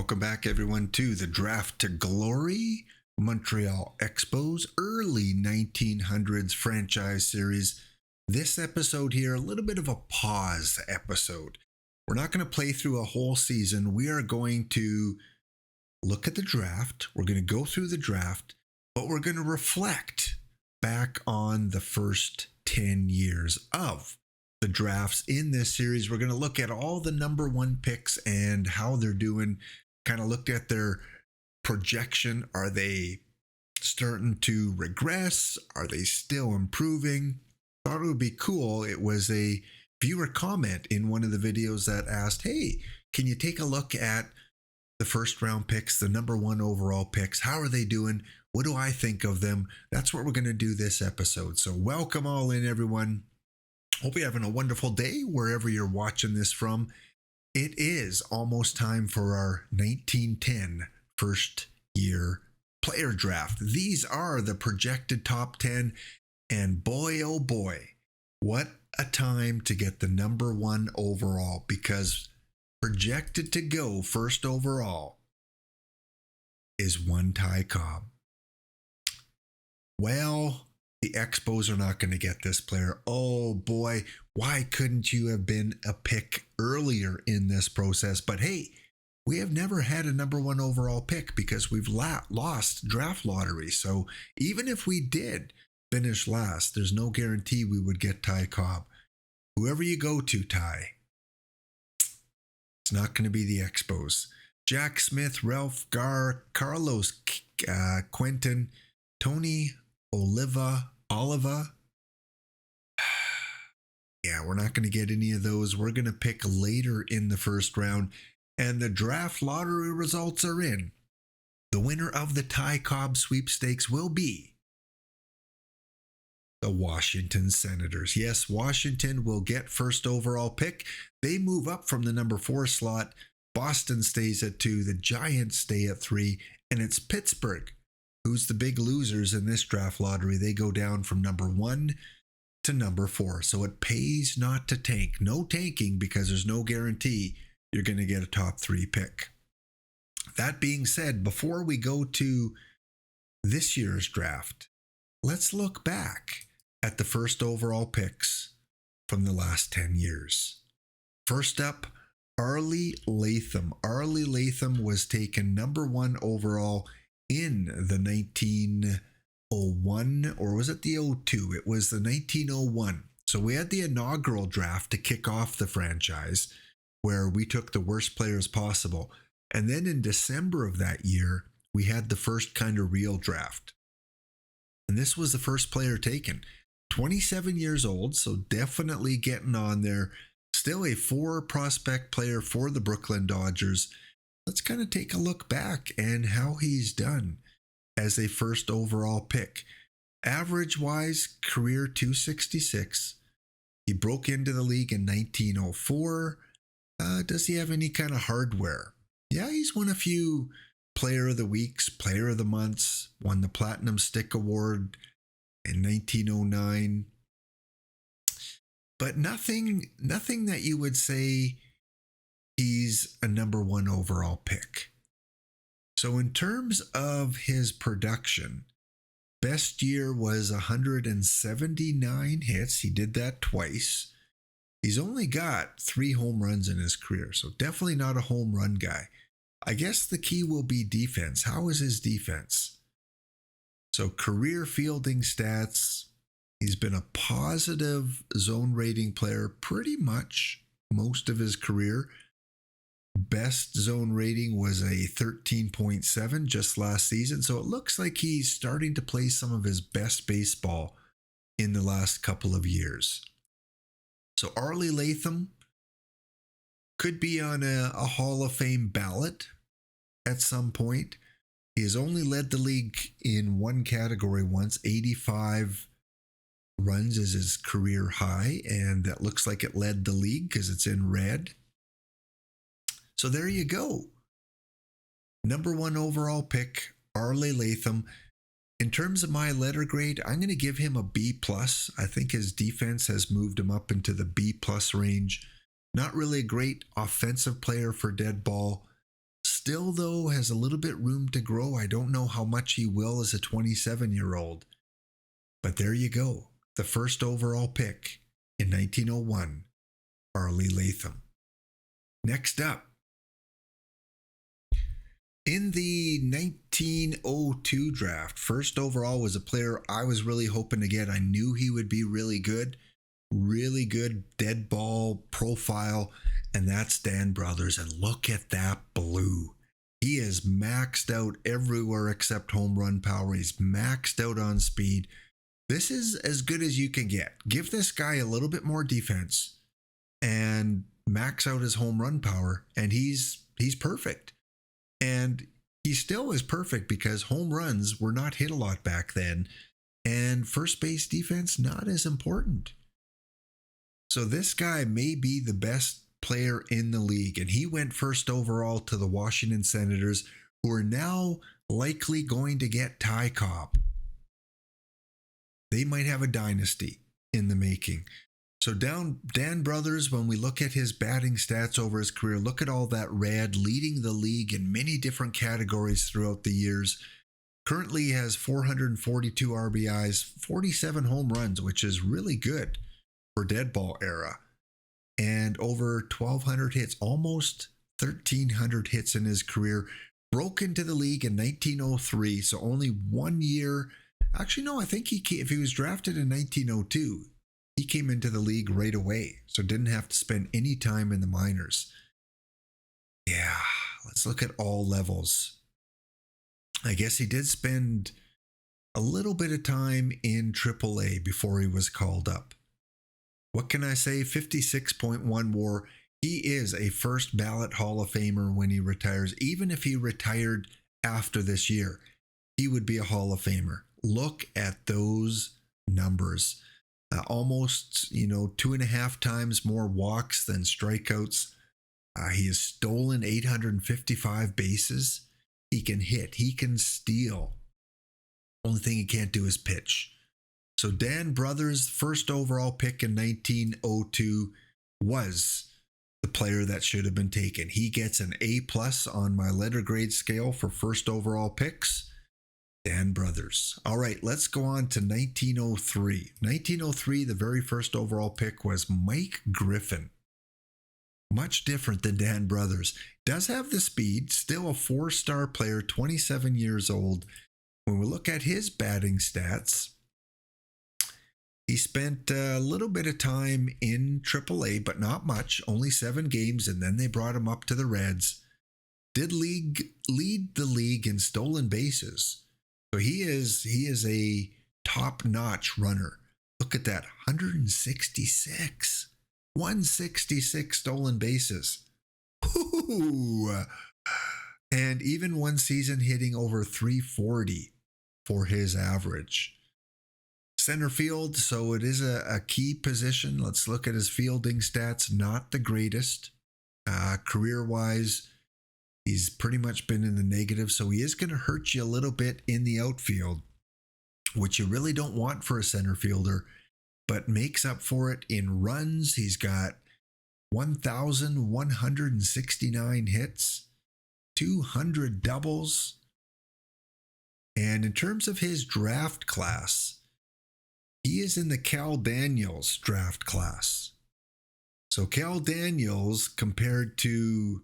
Welcome back, everyone, to the Draft to Glory Montreal Expos early 1900s franchise series. This episode here, a little bit of a pause episode. We're not going to play through a whole season. We are going to look at the draft. We're going to go through the draft, but we're going to reflect back on the first 10 years of the drafts in this series. We're going to look at all the number one picks and how they're doing, kind of looked at their projection. Are they starting to regress? Are they still improving? Thought it would be cool. It was a viewer comment in one of the videos that asked, hey, can you take a look at the first round picks, the number one overall picks? How are they doing? What do I think of them? That's what we're going to do this episode. So welcome all in, everyone. Hope you're having a wonderful day wherever you're watching this from. It is almost time for our 1910 first year player draft. These are the projected top 10, and boy, oh boy, what a time to get the number one overall, because projected to go first overall is one Ty Cobb. Well, the Expos are not going to get this player. Oh boy, why couldn't you have been a pick earlier in this process? But hey, we have never had a number one overall pick because we've lost draft lottery. So even if we did finish last, there's no guarantee we would get Ty Cobb. Whoever you go to, Ty, it's not going to be the Expos. Jack Smith, Ralph Gar, Carlos Quentin, Tony Oliva. Yeah, we're not going to get any of those. We're going to pick later in the first round, and the draft lottery results are in. The winner of the Ty Cobb sweepstakes will be the Washington Senators. Yes, Washington will get first overall pick. They move up from the number 4 slot. Boston stays at 2. The Giants stay at 3. And it's Pittsburgh who's the big losers in this draft lottery. They go down from number 1 to number 4. So it pays not to tank. No tanking, because there's no guarantee you're going to get a top 3 pick. That being said, before we go to this year's draft, let's look back at the first overall picks from the last 10 years. First up, Arlie Latham. Arlie Latham was taken number 1 overall in the 1901, or was it the 02? It was the 1901. So we had the inaugural draft to kick off the franchise, where we took the worst players possible. And then in December of that year, we had the first kind of real draft. And this was the first player taken. 27 years old, so definitely getting on there. Still a 4 prospect player for the Brooklyn Dodgers. Let's kind of take a look back and how he's done as a first overall pick. Average-wise, career 266. He broke into the league in 1904. Does he have any kind of hardware? Yeah, he's won a few Player of the Weeks, Player of the Months, won the Platinum Stick Award in 1909. But nothing that you would say he's a number 1 overall pick. So in terms of his production, best year was 179 hits. He did that twice. He's only got 3 home runs in his career, so definitely not a home run guy. I guess the key will be defense. How is his defense? So career fielding stats, he's been a positive zone rating player pretty much most of his career. Best zone rating was a 13.7 just last season. So it looks like he's starting to play some of his best baseball in the last couple of years. So Arlie Latham could be on a Hall of Fame ballot at some point. He has only led the league in one category once. 85 runs is his career high, and that looks like it led the league because it's in red. So there you go. Number 1 overall pick, Arlie Latham. In terms of my letter grade, I'm going to give him a B+. I think his defense has moved him up into the B+ range. Not really a great offensive player for Deadball. Still, though, has a little bit room to grow. I don't know how much he will as a 27-year-old. But there you go. The first overall pick in 1901, Arlie Latham. Next up, in the 1902 draft, first overall was a player I was really hoping to get. I knew he would be really good dead ball profile, and that's Dan Brothers. And look at that blue. He is maxed out everywhere except home run power. He's maxed out on speed. This is as good as you can get. Give this guy a little bit more defense and max out his home run power, and he's perfect. And he still is perfect because home runs were not hit a lot back then, and first base defense not as important. So this guy may be the best player in the league, and he went first overall to the Washington Senators, who are now likely going to get Ty Cobb. They might have a dynasty in the making. So Dan Brothers, when we look at his batting stats over his career, look at all that red, leading the league in many different categories throughout the years. Currently has 442 RBIs, 47 home runs, which is really good for Deadball Era. And over 1,200 hits, almost 1,300 hits in his career. Broke into the league in 1903, so only 1 year. Actually, no, I think if he was drafted in 1902, he came into the league right away, so didn't have to spend any time in the minors. Yeah, let's look at all levels. I guess he did spend a little bit of time in AAA before he was called up. What can I say? 56.1 WAR. He is a first ballot Hall of Famer when he retires. Even if he retired after this year, he would be a Hall of Famer. Look at those numbers. Almost, 2.5 times more walks than strikeouts. He has stolen 855 bases. He can hit. He can steal. Only thing he can't do is pitch. So Dan Brothers, first overall pick in 1902, was the player that should have been taken. He gets an A+ on my letter grade scale for first overall picks. Dan Brothers. All right, let's go on to 1903. 1903, the very first overall pick was Mike Griffin. Much different than Dan Brothers. Does have the speed, still a 4-star player, 27 years old. When we look at his batting stats, he spent a little bit of time in AAA, but not much, only 7 games, and then they brought him up to the Reds. Did lead the league in stolen bases. So he is a top-notch runner. Look at that, 166 stolen bases. Ooh. And even one season hitting over 340 for his average. Center field, so it is a key position. Let's look at his fielding stats. Not the greatest. Career-wise, he's pretty much been in the negative, so he is going to hurt you a little bit in the outfield, which you really don't want for a center fielder, but makes up for it in runs. He's got 1,169 hits, 200 doubles. And in terms of his draft class, he is in the Cal Daniels draft class. So Cal Daniels compared to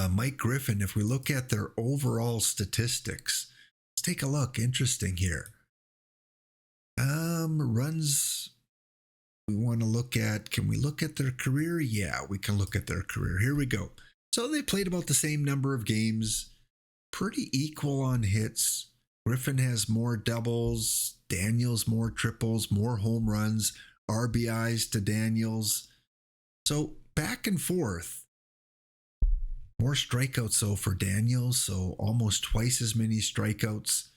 Mike Griffin, if we look at their overall statistics, let's take a look. Interesting here. Runs we want to look at. Can we look at their career? Yeah, we can look at their career. Here we go. So they played about the same number of games, pretty equal on hits. Griffin has more doubles, Daniels more triples, more home runs, RBIs to Daniels. So back and forth. More strikeouts though for Daniels, so almost twice as many strikeouts.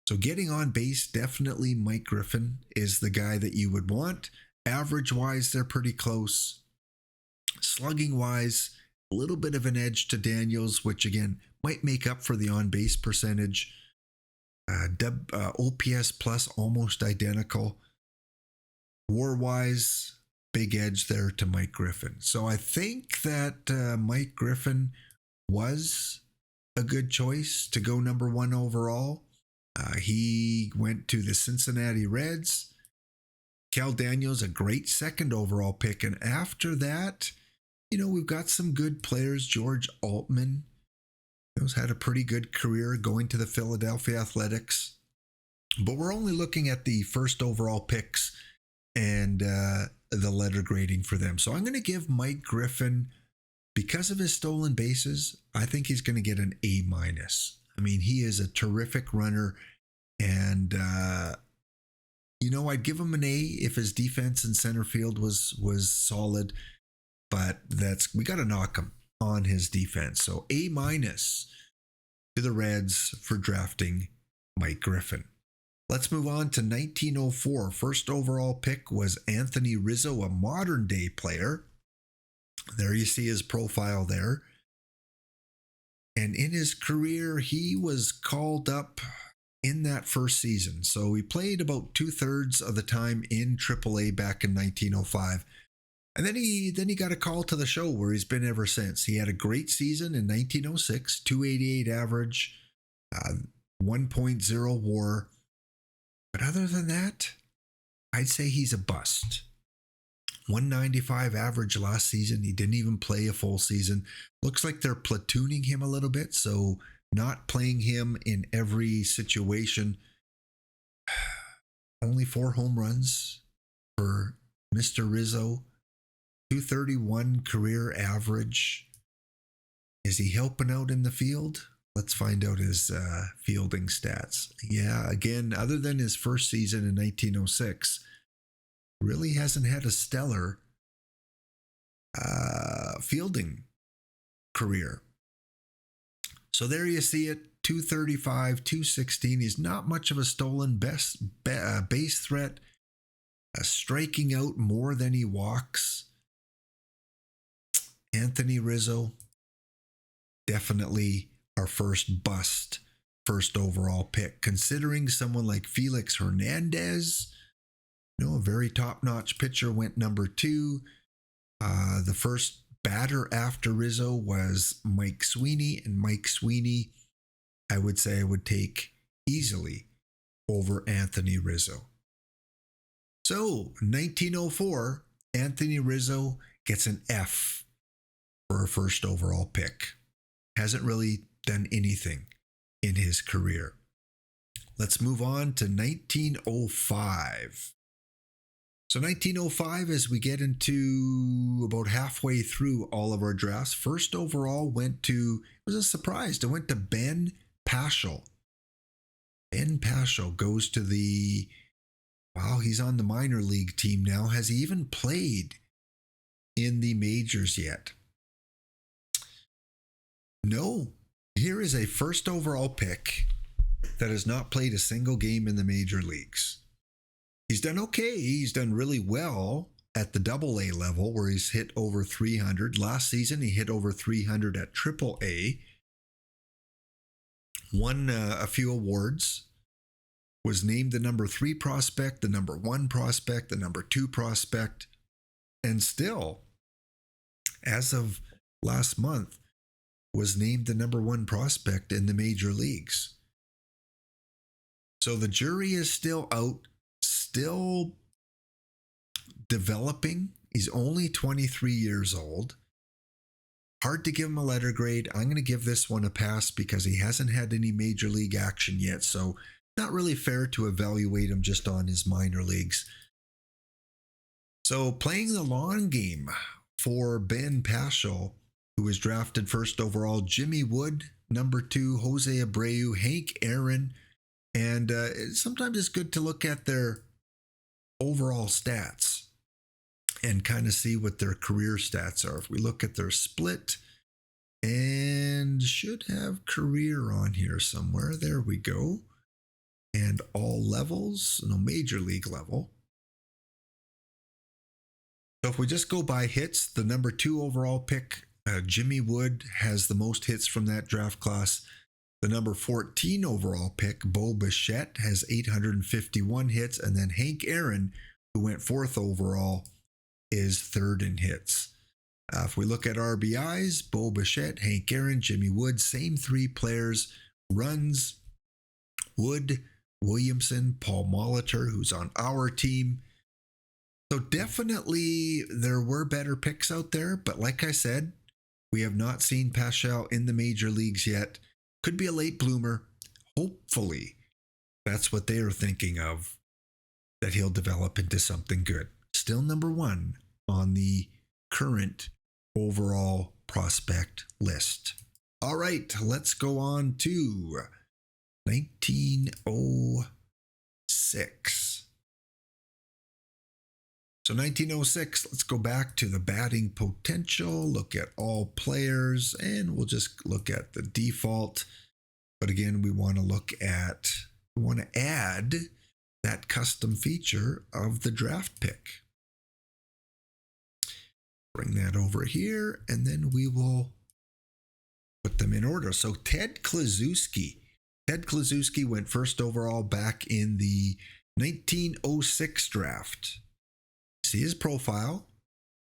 So getting on base, definitely Mike Griffin is the guy that you would want. Average-wise, they're pretty close. Slugging-wise, a little bit of an edge to Daniels, which again might make up for the on-base percentage. OPS plus almost identical. WAR-wise, big edge there to Mike Griffin. So I think that Mike Griffin was a good choice to go number 1 overall. He went to the Cincinnati Reds. Cal Daniels, a great second overall pick. And after that, we've got some good players. George Altman has had a pretty good career going to the Philadelphia Athletics. But we're only looking at the first overall picks and the letter grading for them. So I'm going to give Mike Griffin, because of his stolen bases, I think he's going to get an A-. I mean, he is a terrific runner. And, I'd give him an A if his defense in center field was solid. But we got to knock him on his defense. So A- to the Reds for drafting Mike Griffin. Let's move on to 1904. First overall pick was Anthony Rizzo, a modern day player. There you see his profile there. And in his career, he was called up in that first season. So he played about 2/3 of the time in AAA back in 1905. And then he got a call to the show where he's been ever since. He had a great season in 1906, 288 average, 1.0 WAR. But other than that, I'd say he's a bust. 195 average last season. He didn't even play a full season. Looks like they're platooning him a little bit, so not playing him in every situation. Only 4 home runs for Mr. Rizzo. 231 career average. Is he helping out in the field? Let's find out his fielding stats. Yeah, again, other than his first season in 1906, really hasn't had a stellar fielding career. So there you see it, 235, 216. He's not much of a stolen base threat, striking out more than he walks. Anthony Rizzo, definitely our first bust, first overall pick. Considering someone like Felix Hernandez, a very top-notch pitcher, went number 2. The first batter after Rizzo was Mike Sweeney, and Mike Sweeney, I would say I would take easily over Anthony Rizzo. So, 1904, Anthony Rizzo gets an F for a first overall pick. Hasn't really done anything in his career. Let's move on to 1905. So 1905, as we get into about halfway through all of our drafts, first overall it was a surprise, it went to Ben Paschal. Ben Paschal goes to he's on the minor league team now. Has he even played in the majors yet? No. Here is a first overall pick that has not played a single game in the major leagues. He's done okay. He's done really well at the AA level where he's hit over 300. Last season, he hit over 300 at AAA. Won a few awards. Was named the number 3 prospect, the number 1 prospect, the number 2 prospect. And still, as of last month, was named the number 1 prospect in the major leagues. So the jury is still out, still developing. He's only 23 years old. Hard to give him a letter grade. I'm going to give this one a pass because he hasn't had any major league action yet. So not really fair to evaluate him just on his minor leagues. So playing the long game for Ben Paschal, who was drafted first overall, Jimmy Wood, number 2, Jose Abreu, Hank Aaron, and sometimes it's good to look at their overall stats and kind of see what their career stats are. If we look at their split, and should have career on here somewhere. There we go. And all levels, major league level. So if we just go by hits, the number 2 overall pick, Jimmy Wood, has the most hits from that draft class. The number 14 overall pick, Bo Bichette, has 851 hits. And then Hank Aaron, who went 4th overall, is 3rd in hits. If we look at RBIs, Bo Bichette, Hank Aaron, Jimmy Wood, same three players. Runs, Wood, Williamson, Paul Molitor, who's on our team. So definitely there were better picks out there, but like I said, we have not seen Paschal in the major leagues yet. Could be a late bloomer. Hopefully, that's what they are thinking of, that he'll develop into something good. Still number one on the current overall prospect list. All right, let's go on to 1906. So 1906, let's go back to the batting potential, look at all players, and we'll just look at the default. But again, we want to add that custom feature of the draft pick. Bring that over here, and then we will put them in order. So Ted Kluszewski went first overall back in the 1906 draft. See his profile,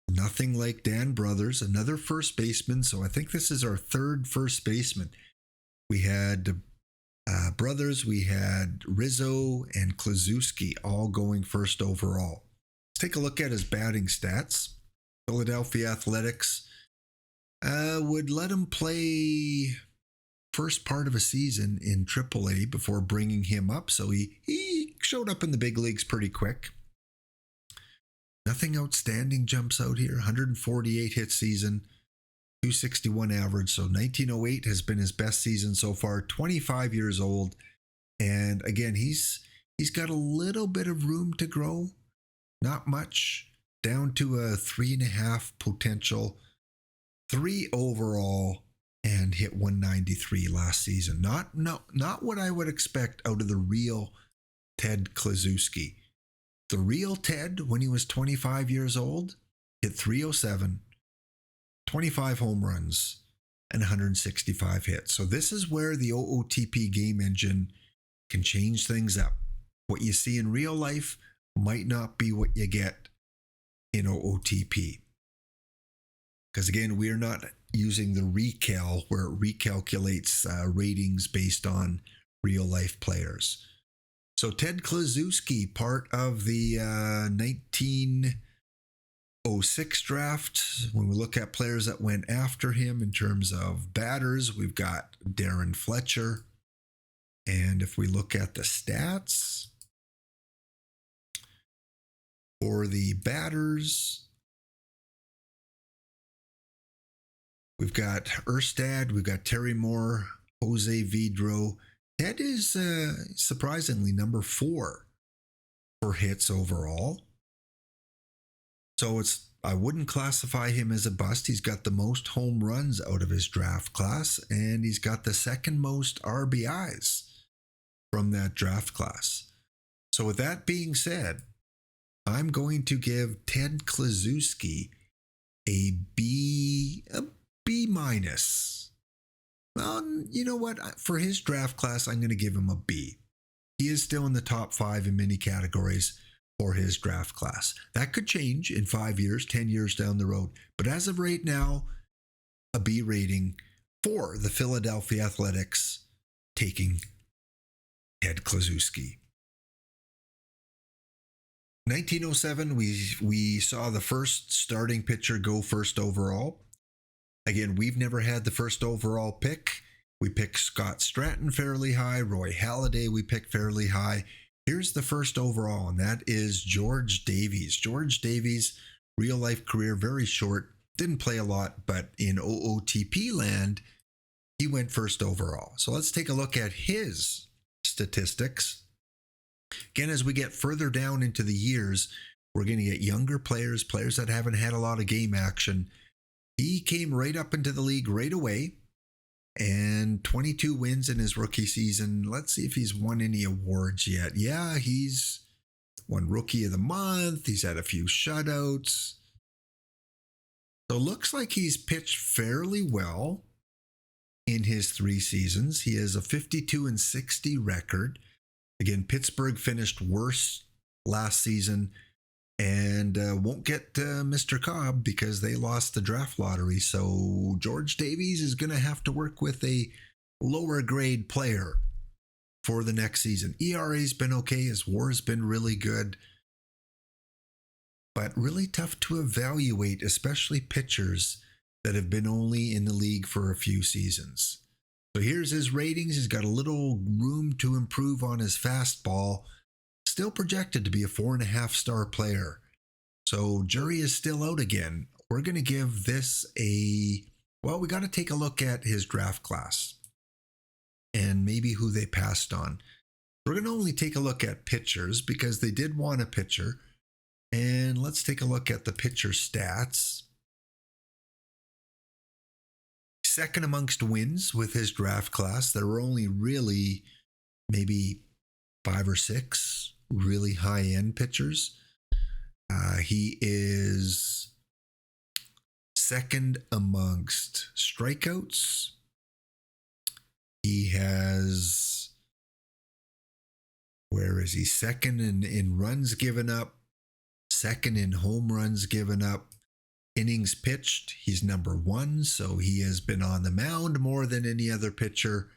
nothing like Dan Brothers, another first baseman. So I think this is our third first baseman. We had Brothers, we had Rizzo and Kluszewski all going first overall. Let's take a look at his batting stats. Philadelphia Athletics would let him play first part of a season in AAA before bringing him up. So he showed up in the big leagues pretty quick. Nothing outstanding jumps out here. 148 hit season, 261 average. So 1908 has been his best season so far. 25 years old. And again, he's got a little bit of room to grow. Not much. Down to a 3.5 potential. 3 overall, and hit 193 last season. Not what I would expect out of the real Ted Kluszewski. The real Ted, when he was 25 years old, hit 307, 25 home runs, and 165 hits. So this is where the OOTP game engine can change things up. What you see in real life might not be what you get in OOTP. Because again, we're not using the recal where it recalculates ratings based on real life players. So Ted Kluszewski, part of the 1906 draft. When we look at players that went after him in terms of batters, we've got Darren Fletcher. And if we look at the stats for the batters, we've got Erstad, we've got Terry Moore, Jose Vidro. Ted is surprisingly number 4 for hits overall. So I wouldn't classify him as a bust. He's got the most home runs out of his draft class, and he's got the second most RBIs from that draft class. So with that being said, I'm going to give Ted Kluszewski a B minus. Well, you know what? For his draft class, I'm going to give him a B. He is still in the top 5 in many categories for his draft class. That could change in 5 years, 10 years down the road. But as of right now, a B rating for the Philadelphia Athletics taking Ted Kluszewski. 1907, we saw the first starting pitcher go first overall. Again, we've never had the first overall pick. We picked Scott Stratton fairly high. Roy Halladay we picked fairly high. Here's the first overall, and that is George Davies. George Davies, real life career, very short. Didn't play a lot, but in OOTP land, he went first overall. So let's take a look at his statistics. Again, as we get further down into the years, we're going to get younger players that haven't had a lot of game action. He came right up into the league right away, and 22 wins in his rookie season. Let's see if he's won any awards yet. Yeah, he's won Rookie of the Month. He's had a few shutouts. So it looks like he's pitched fairly well in his 3 seasons. He has a 52-60 record. Again, Pittsburgh finished worse last season, and won't get Mr. Cobb because they lost the draft lottery. So George Davies is going to have to work with a lower grade player for the next season. ERA's been okay. His WAR's been really good, but really tough to evaluate, especially pitchers that have been only in the league for a few seasons. So here's his ratings. He's got a little room to improve on his fastball. Still projected to be a 4.5-star player. So jury is still out again. We're going to give this we got to take a look at his draft class and maybe who they passed on. We're going to only take a look at pitchers because they did want a pitcher. And let's take a look at the pitcher stats. Second amongst wins with his draft class. There were only really maybe 5 or 6 really high-end pitchers. He is second amongst strikeouts. He has, where is he? Second in runs given up. Second in home runs given up. Innings pitched, he's number 1, so he has been on the mound more than any other pitcher.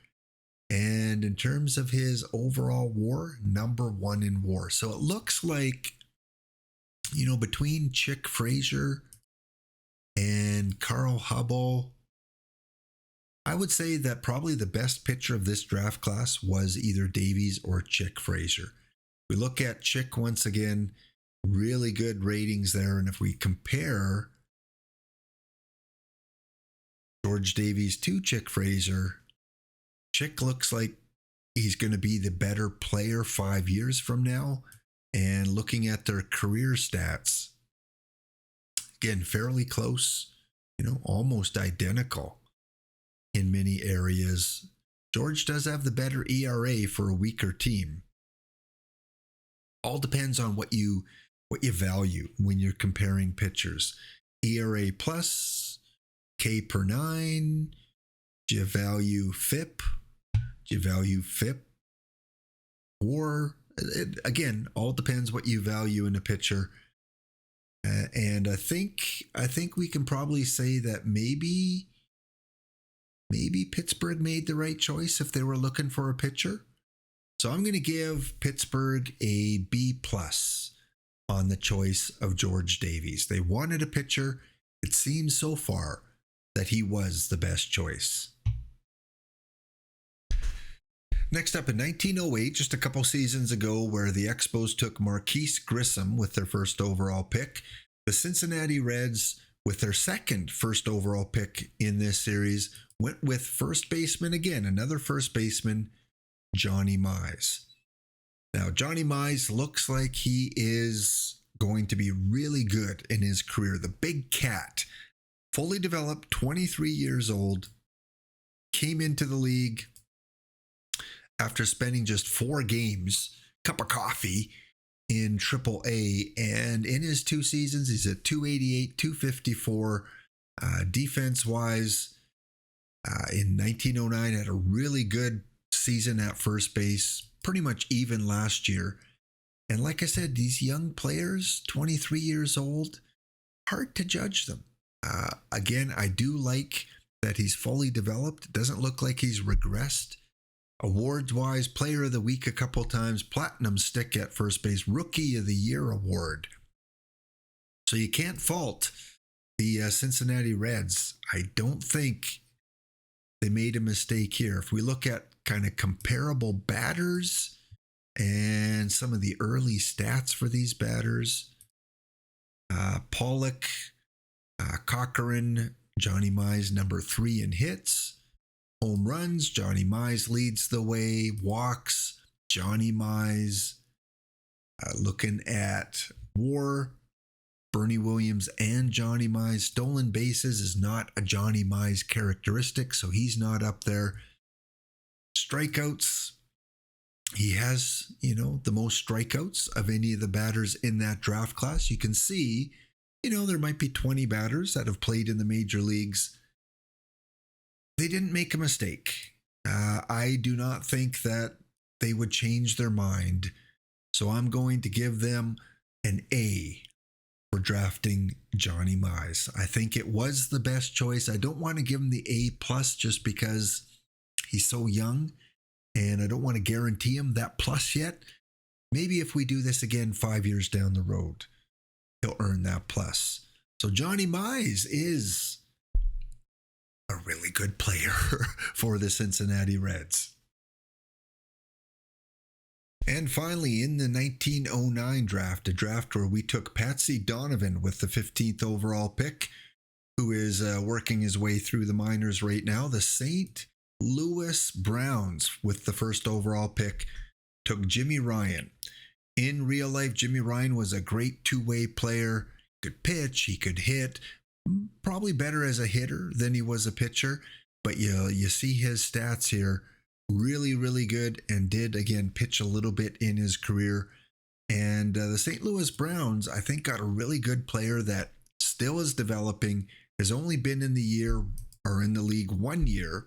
And in terms of his overall WAR, number 1 in WAR. So it looks like, between Chick Frazier and Carl Hubble, I would say that probably the best pitcher of this draft class was either Davies or Chick Frazier. We look at Chick once again, really good ratings there. And if we compare George Davies to Chick Frazier, Chick looks like he's going to be the better player 5 years from now. And looking at their career stats, again, fairly close, almost identical in many areas. George does have the better ERA for a weaker team. All depends on what you value when you're comparing pitchers. ERA plus, K per 9. Do you value FIP? Do you value FIP? Or, again, all depends what you value in a pitcher. And I think we can probably say that maybe Pittsburgh made the right choice if they were looking for a pitcher. So I'm going to give Pittsburgh a B+ on the choice of George Davies. They wanted a pitcher. It seems so far that he was the best choice. Next up, in 1908, just a couple seasons ago, where the Expos took Marquise Grissom with their first overall pick, the Cincinnati Reds, with their second first overall pick in this series, went with first baseman again, another first baseman, Johnny Mize. Now, Johnny Mize looks like he is going to be really good in his career. The big cat, fully developed, 23 years old, came into the league after spending just 4 games, cup of coffee, in AAA. And in his 2 seasons, he's at 288, 254. Defense-wise, in 1909, had a really good season at first base, pretty much even last year. And like I said, these young players, 23 years old, hard to judge them. Again, I do like that he's fully developed. It doesn't look like he's regressed. Awards-wise, Player of the Week a couple times, Platinum Stick at first base, Rookie of the Year award. So you can't fault the Cincinnati Reds. I don't think they made a mistake here. If we look at kind of comparable batters and some of the early stats for these batters, Pollock, Cochran, Johnny Mize, number 3 in hits. Home runs, Johnny Mize leads the way. Walks, Johnny Mize. Looking at WAR, Bernie Williams and Johnny Mize. Stolen bases is not a Johnny Mize characteristic, so he's not up there. Strikeouts, he has, the most strikeouts of any of the batters in that draft class. You can see, there might be 20 batters that have played in the major leagues. They didn't make a mistake. I do not think that they would change their mind. So I'm going to give them an A for drafting Johnny Mize. I think it was the best choice. I don't want to give him the A plus just because he's so young, and I don't want to guarantee him that plus yet. Maybe if we do this again 5 years down the road, he'll earn that plus. So Johnny Mize is a really good player for the Cincinnati Reds. And finally, in the 1909 draft, a draft where we took Patsy Donovan with the 15th overall pick, who is working his way through the minors right now. The St. Louis Browns, with the first overall pick, took Jimmy Ryan. In real life, Jimmy Ryan was a great two-way player. He could pitch, he could hit, probably better as a hitter than he was a pitcher. But you see his stats here. Really, really good, and did, again, pitch a little bit in his career. And the St. Louis Browns, I think, got a really good player that still is developing, has only been in the year or in the league 1 year,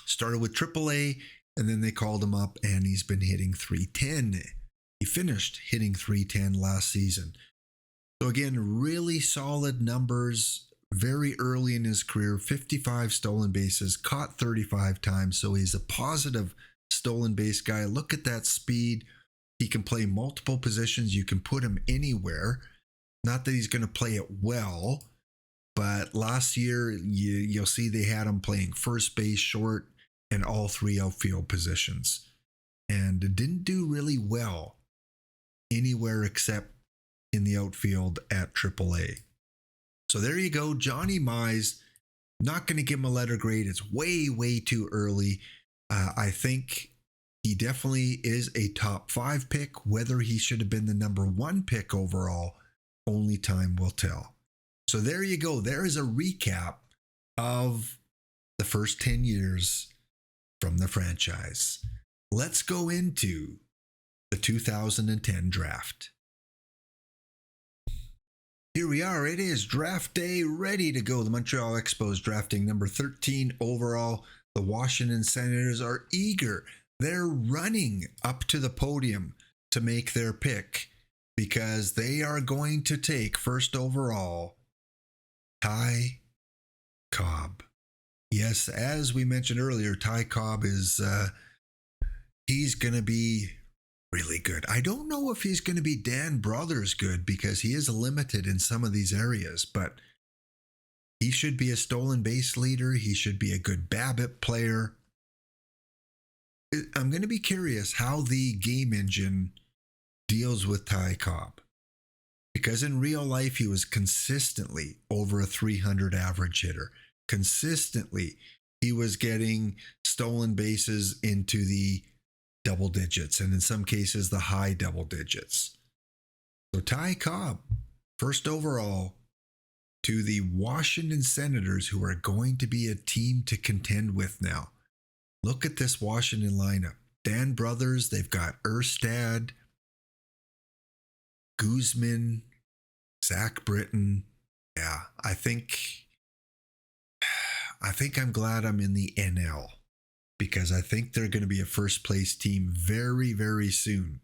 started with AAA, and then they called him up, and he's been hitting .310. He finished hitting .310 last season. So again, really solid numbers. Very early in his career, 55 stolen bases, caught 35 times. So he's a positive stolen base guy. Look at that speed. He can play multiple positions. You can put him anywhere. Not that he's going to play it well, but last year you'll see they had him playing first base, short, and all three outfield positions. And didn't do really well anywhere except in the outfield at AAA. So there you go, Johnny Mize. Not going to give him a letter grade. It's way, way too early. I think he definitely is a top 5 pick. Whether he should have been the number 1 pick overall, only time will tell. So there you go. There is a recap of the first 10 years from the franchise. Let's go into the 2010 draft. Here we are. It is draft day, ready to go. The Montreal Expos drafting number 13 overall. The Washington Senators are eager. They're running up to the podium to make their pick because they are going to take first overall Ty Cobb. Yes, as we mentioned earlier, Ty Cobb is he's going to be really good. I don't know if he's going to be Dan Brothers good because he is limited in some of these areas, but he should be a stolen base leader. He should be a good BABIP player. I'm going to be curious how the game engine deals with Ty Cobb, because in real life he was consistently over a 300 average hitter. Consistently he was getting stolen bases into the double digits, and in some cases the high double digits. So Ty Cobb, first overall to the Washington Senators, who are going to be a team to contend with now. Look at this Washington lineup. Dan Brothers, they've got Erstad, Guzman, Zach Britton. Yeah, I think I'm glad I'm in the NL, because I think they're going to be a first place team very, very soon.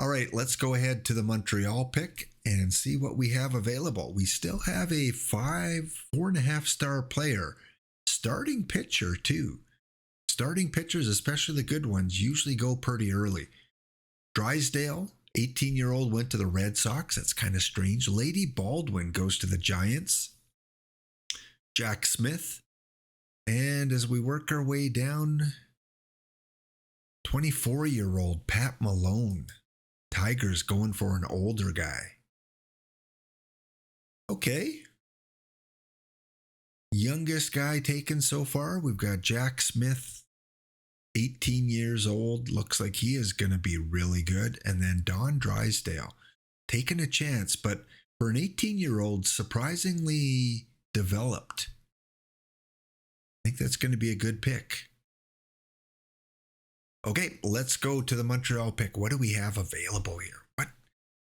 All right, let's go ahead to the Montreal pick and see what we have available. We still have a 4.5 star player, starting pitcher too. Starting pitchers, especially the good ones, usually go pretty early. Drysdale, 18-year-old, went to the Red Sox. That's kind of strange. Lady Baldwin goes to the Giants. Jack Smith. And as we work our way down, 24-year-old Pat Malone. Tigers going for an older guy. Okay. Youngest guy taken so far, we've got Jack Smith, 18 years old. Looks like he is going to be really good. And then Don Drysdale, taking a chance, but for an 18-year-old, surprisingly developed. I think that's going to be a good pick. Okay, let's go to the Montreal pick. What do we have available here?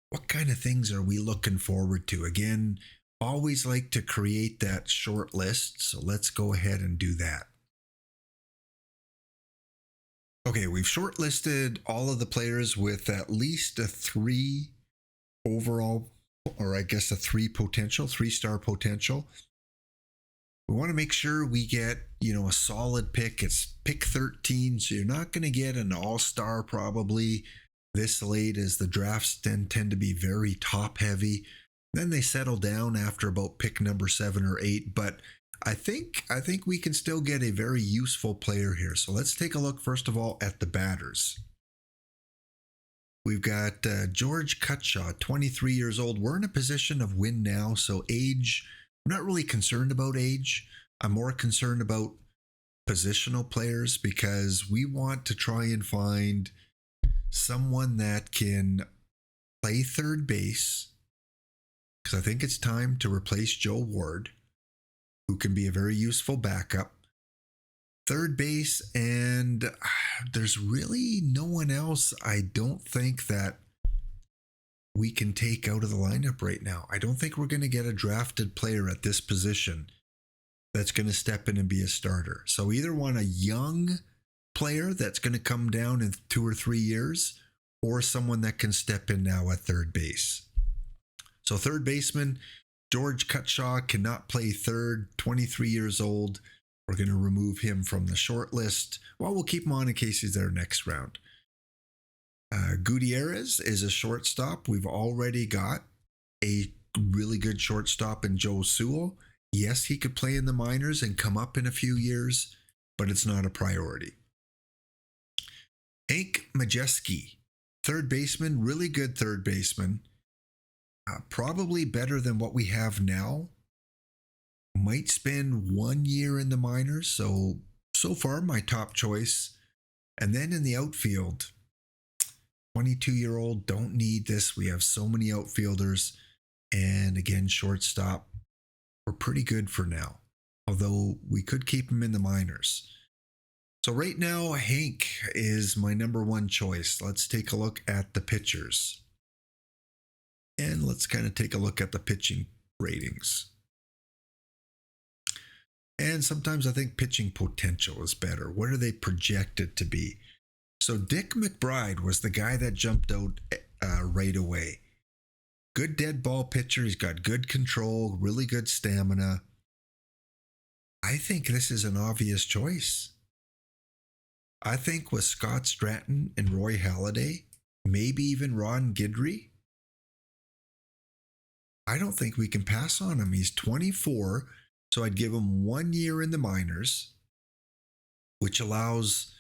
What kind of things are we looking forward to? Again, always like to create that short list, so let's go ahead and do that. Okay, we've shortlisted all of the players with at least a 3 overall or I guess a 3-star potential. We want to make sure we get, a solid pick. It's pick 13, so you're not going to get an all-star probably this late, as the drafts tend to be very top heavy. Then they settle down after about pick number 7 or 8, but I think we can still get a very useful player here. So let's take a look first of all at the batters. We've got George Cutshaw, 23 years old. We're in a position of win now, so age, I'm not really concerned about age. I'm more concerned about positional players, because we want to try and find someone that can play third base, because I think it's time to replace Joe Ward, who can be a very useful backup. Third base, and there's really no one else I don't think that we can take out of the lineup right now. I don't think we're going to get a drafted player at this position that's going to step in and be a starter. So either want a young player that's going to come down in 2 or 3 years, or someone that can step in now at third base. So third baseman, George Cutshaw cannot play third, 23 years old. We're going to remove him from the short list. Well, we'll keep him on in case he's there next round. Gutierrez is a shortstop. We've already got a really good shortstop in Joe Sewell. Yes, he could play in the minors and come up in a few years, but it's not a priority. Hank Majeski, third baseman, really good third baseman. Probably better than what we have now. Might spend 1 year in the minors, so far my top choice. And then in the outfield, 22-year-old, don't need this. We have so many outfielders. And again, shortstop, we're pretty good for now, although we could keep him in the minors. So right now, Hank is my number 1 choice. Let's take a look at the pitchers. And let's kind of take a look at the pitching ratings. And sometimes I think pitching potential is better. What are they projected to be? So Dick McBride was the guy that jumped out right away. Good dead ball pitcher. He's got good control, really good stamina. I think this is an obvious choice. I think with Scott Stratton and Roy Halladay, maybe even Ron Guidry, I don't think we can pass on him. He's 24, so I'd give him 1 year in the minors, which allows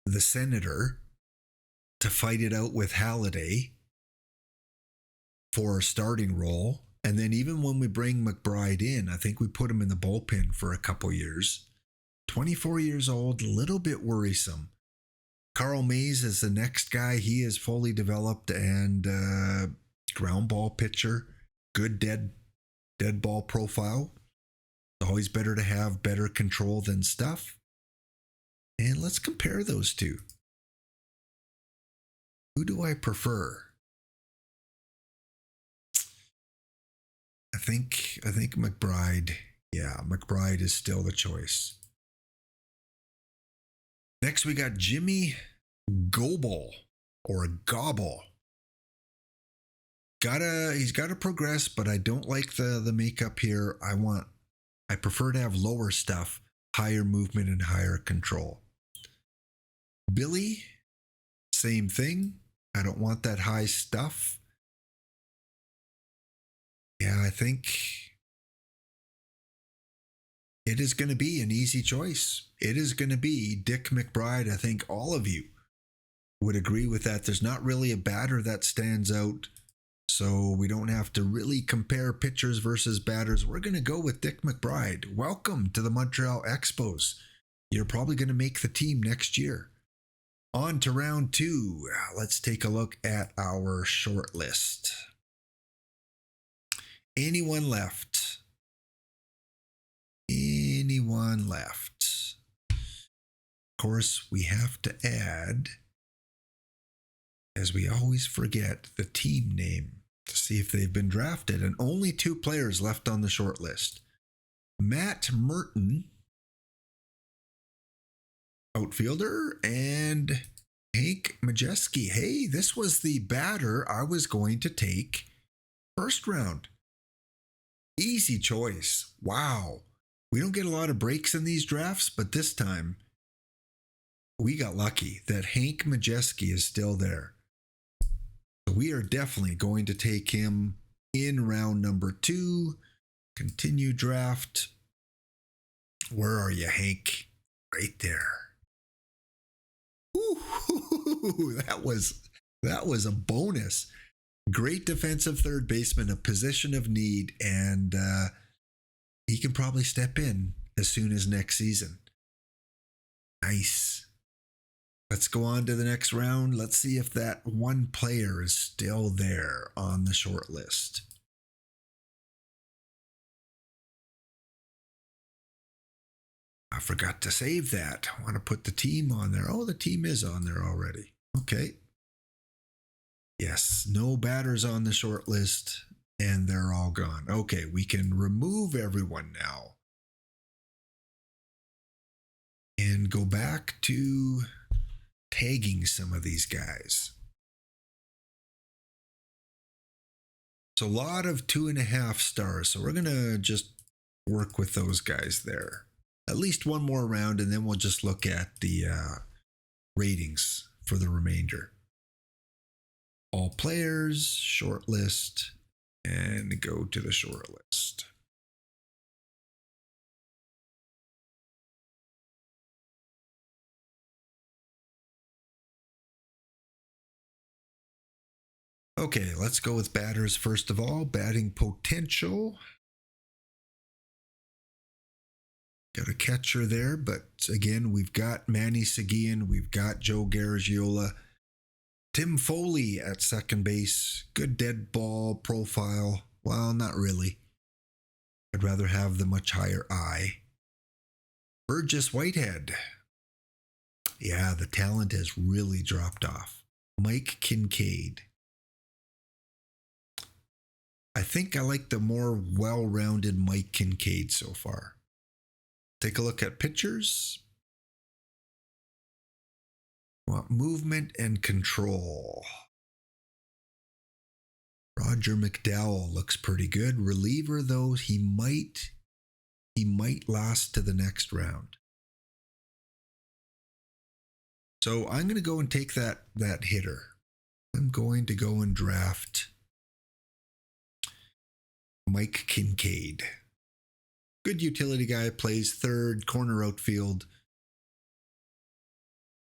the Senator to fight it out with Halladay for a starting role. And then even when we bring McBride in, I think we put him in the bullpen for a couple years. 24 years old, a little bit worrisome. Carl Mays is the next guy. He is fully developed and ground ball pitcher. Good dead ball profile. It's always better to have better control than stuff. And let's compare those two. Who do I prefer? I think McBride. Yeah, McBride is still the choice. Next, we got Jimmy Gobble or Gobble. He's got to progress, but I don't like the makeup here. I prefer to have lower stuff, higher movement and higher control. Billy, same thing. I don't want that high stuff. Yeah, I think it is going to be an easy choice. It is going to be Dick McBride. I think all of you would agree with that. There's not really a batter that stands out, so we don't have to really compare pitchers versus batters. We're going to go with Dick McBride. Welcome to the Montreal Expos. You're probably going to make the team next year. On to round 2. Let's take a look at our short list. Anyone left? Anyone left? Of course, we have to add, as we always forget, the team name to see if they've been drafted. And only 2 players left on the short list. Matt Merton, outfielder, and Hank Majeski. Hey, this was the batter I was going to take First round. Easy choice. Wow. We don't get a lot of breaks in these drafts, but this time we got lucky that Hank Majeski is still there. So we are definitely going to take him in round number 2. Continue draft. Where are you, Hank? Right there. Ooh, that was a bonus. Great defensive third baseman, a position of need, and he can probably step in as soon as next season. Nice. Let's go on to the next round. Let's see if that one player is still there on the short list. I forgot to save that. I want to put the team on there. Oh, the team is on there already. Okay. Yes, no batters on the short list, and they're all gone. Okay, we can remove everyone now. And go back to tagging some of these guys. So a lot of 2.5 stars. So we're going to just work with those guys there. At least one more round, and then we'll just look at the ratings for the remainder. All players, short list, and go to the short list. Okay, let's go with batters first of all. Batting potential. Got a catcher there, but again, we've got Manny Seguin, we've got Joe Garagiola, Tim Foley at second base. Good dead ball profile. Well, not really. I'd rather have the much higher eye. Burgess Whitehead. Yeah, the talent has really dropped off. Mike Kincaid. I think I like the more well-rounded Mike Kincaid so far. Take a look at pitchers. Want movement and control. Roger McDowell looks pretty good. Reliever though, he might last to the next round. So I'm going to go and take that hitter. I'm going to go and draft Mike Kincaid. Good utility guy, plays third, corner outfield.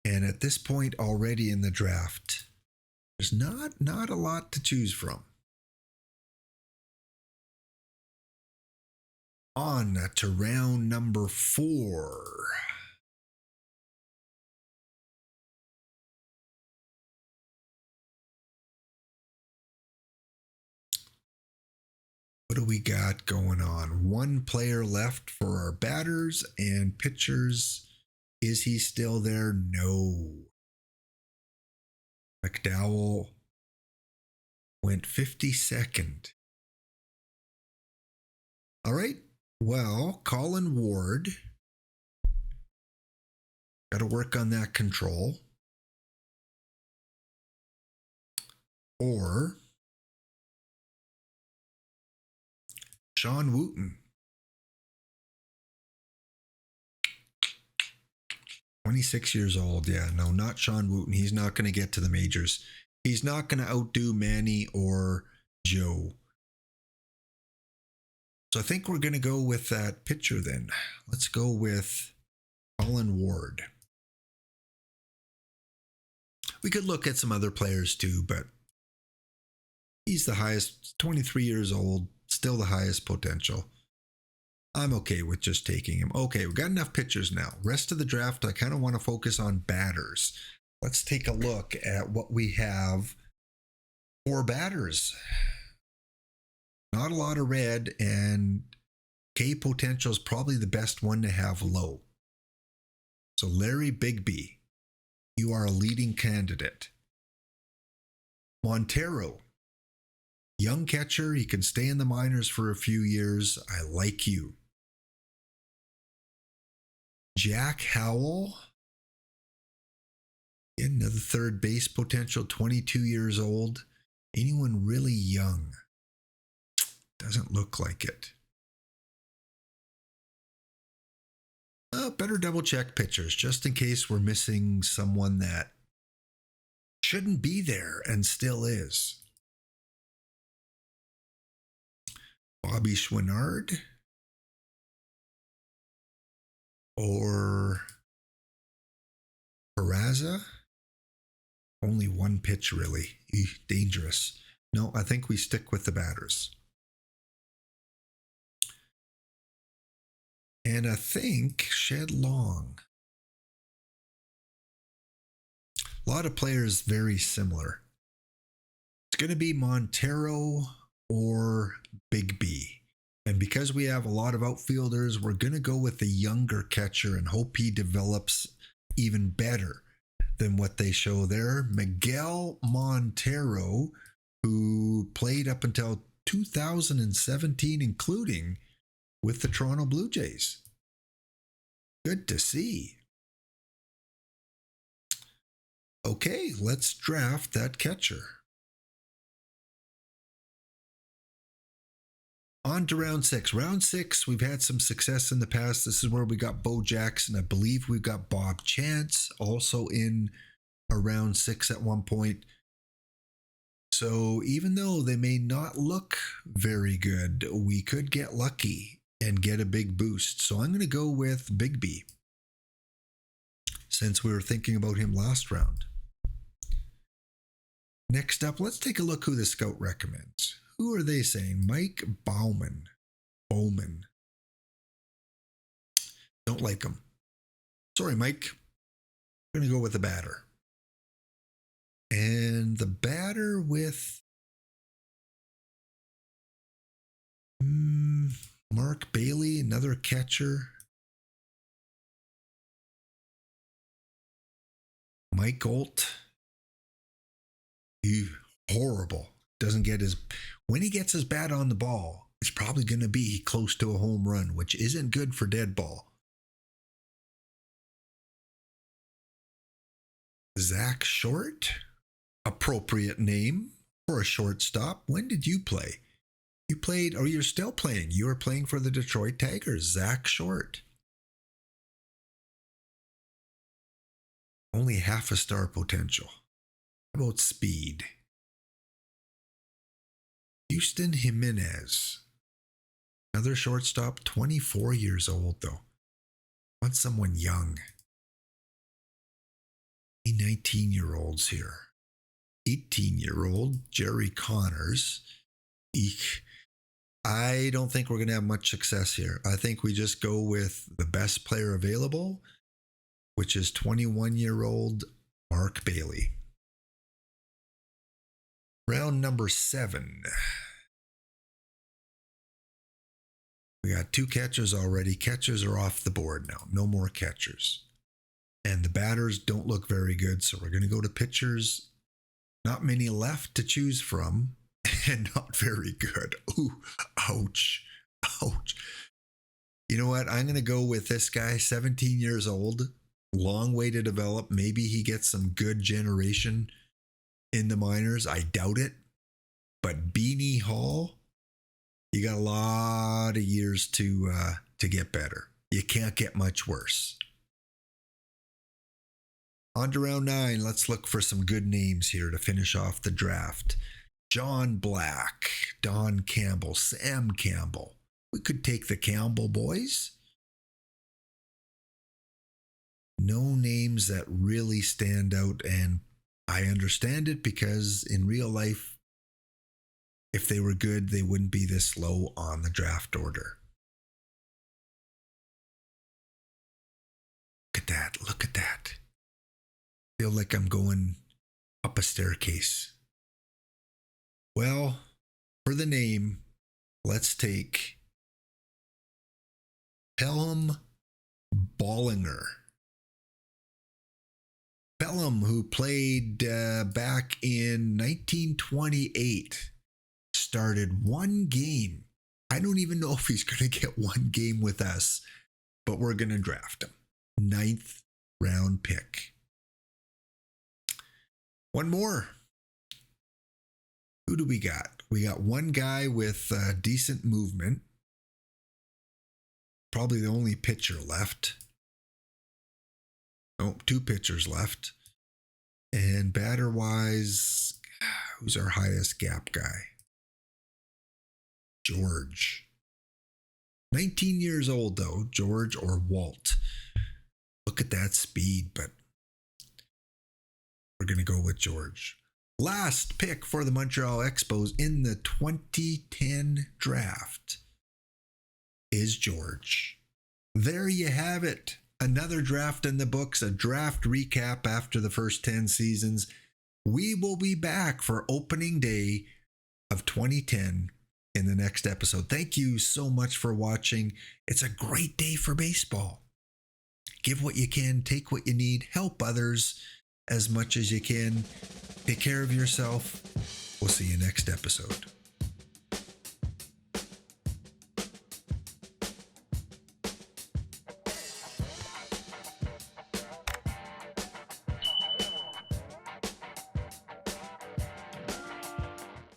And at this point already in the draft, there's not a lot to choose from. On to round number 4. What do we got going on? One player left for our batters and pitchers. Is he still there? No. McDowell went 52nd. All right. Well, Colin Ward. Got to work on that control. Or Sean Wooten. 26 years old. Yeah, no, not Sean Wooten. He's not going to get to the majors. He's not going to outdo Manny or Joe. So I think we're going to go with that pitcher then. Let's go with Colin Ward. We could look at some other players too, but he's the highest, 23 years old, still the highest potential. I'm okay with just taking him. Okay, we've got enough pitchers now. Rest of the draft, I kind of want to focus on batters. Let's take a look at what we have for batters. Not a lot of red, and K potential is probably the best one to have low. So Larry Bigby, you are a leading candidate. Montero, young catcher, he can stay in the minors for a few years. I like you. Jack Howell, another third base potential, 22 years old. Anyone really young? Doesn't look like it. Better double check pictures just in case we're missing someone that shouldn't be there and still is. Bobby Schwinnard or Peraza. Only one pitch, really. Dangerous. No, I think we stick with the batters. And I think Shed Long. A lot of players very similar. It's going to be Montero or Big B. And because we have a lot of outfielders, we're going to go with the younger catcher and hope he develops even better than what they show there. Miguel Montero, who played up until 2017, including with the Toronto Blue Jays. Good to see. Okay, let's draft that catcher. On to round 6. Round 6, we've had some success in the past. This is where we got Bo Jackson. I believe we've got Bob Chance also in a round 6 at one point. So even though they may not look very good, we could get lucky and get a big boost. So I'm going to go with Big B, since we were thinking about him last round. Next up, let's take a look who the scout recommends. Who are they saying? Mike Bowman. Don't like him. Sorry, Mike. I'm going to go with the batter. And the batter with Mark Bailey, another catcher. Mike Olt. Horrible. Doesn't get his... When he gets his bat on the ball, it's probably going to be close to a home run, which isn't good for dead ball. Zach Short. Appropriate name for a shortstop. When did you play? You played, or you're still playing. You were playing for the Detroit Tigers. Zach Short. Only half a star potential. How about speed? Houston Jimenez. Another shortstop, 24 years old though. Want someone young. 19-year-olds here. 18-year-old Jerry Connors. Eek. I don't think we're going to have much success here. I think we just go with the best player available, which is 21-year-old Mark Bailey. Round number 7. We got 2 catchers already. Catchers are off the board now. No more catchers. And the batters don't look very good, so we're going to go to pitchers. Not many left to choose from, and not very good. Ooh, ouch. Ouch. You know what? I'm going to go with this guy, 17 years old. Long way to develop. Maybe he gets some good generation in the minors. I doubt it. But Beanie Hall, you got a lot of years to get better. You can't get much worse. On to round 9. Let's look for some good names here to finish off the draft. John Black, Don Campbell, Sam Campbell. We could take the Campbell boys. No names that really stand out, and I understand it because in real life, if they were good, they wouldn't be this low on the draft order. Look at that. Look at that. Feel like I'm going up a staircase. Well, for the name, let's take Pelham Bollinger. Pelham, who played back in 1928, started 1 game. I don't even know if he's going to get 1 game with us, but we're going to draft him. 9th round pick. One more. Who do we got? We got one guy with decent movement. Probably the only pitcher left. Oh, two pitchers left. And batter-wise, who's our highest gap guy? George. 19 years old, though, George or Walt. Look at that speed, but we're going to go with George. Last pick for the Montreal Expos in the 2010 draft is George. There you have it. Another draft in the books, a draft recap after the first 10 seasons. We will be back for opening day of 2010 in the next episode. Thank you so much for watching. It's a great day for baseball. Give what you can, take what you need, help others as much as you can. Take care of yourself. We'll see you next episode.